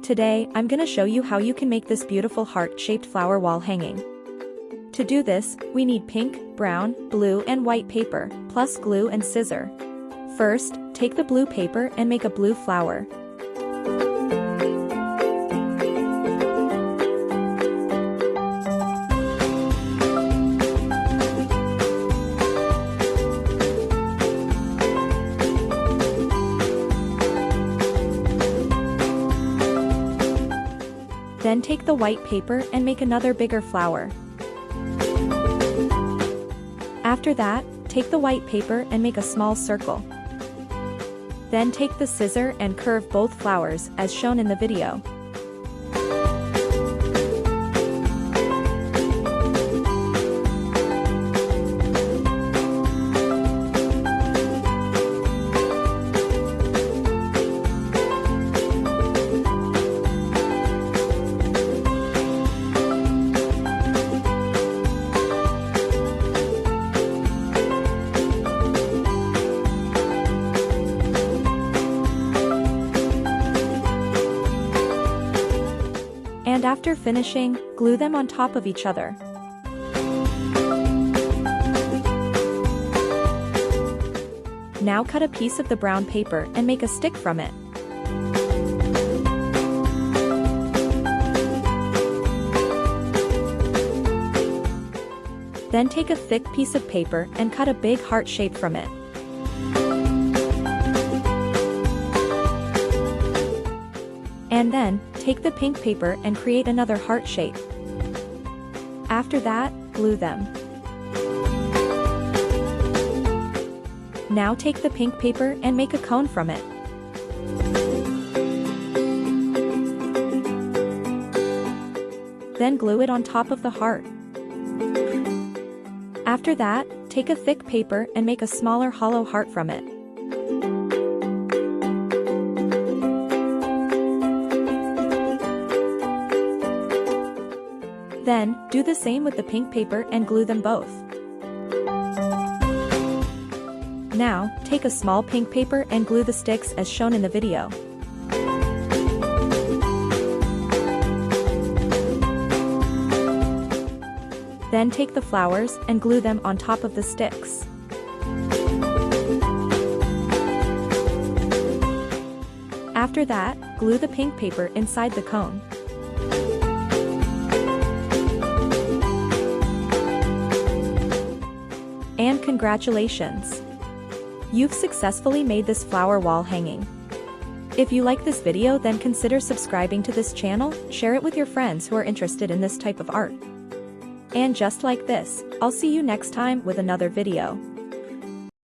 Today, I'm gonna show you how you can make this beautiful heart-shaped flower wall hanging. To do this, we need pink, brown, blue and white paper, plus glue and scissor. First, take the blue paper and make a blue flower. Then take the white paper and make another bigger flower. After that, take the white paper and make a small circle. Then take the scissor and curve both flowers as shown in the video. And after finishing, glue them on top of each other. Now cut a piece of the brown paper and make a stick from it. Then take a thick piece of paper and cut a big heart shape from it. And then, take the pink paper and create another heart shape. After that, glue them. Now take the pink paper and make a cone from it. Then glue it on top of the heart. After that, take a thick paper and make a smaller hollow heart from it. Then, do the same with the pink paper and glue them both. Now, take a small pink paper and glue the sticks as shown in the video. Then take the flowers and glue them on top of the sticks. After that, glue the pink paper inside the cone. And congratulations! You've successfully made this flower wall hanging. If you like this video, then consider subscribing to this channel, share it with your friends who are interested in this type of art. And just like this, I'll see you next time with another video.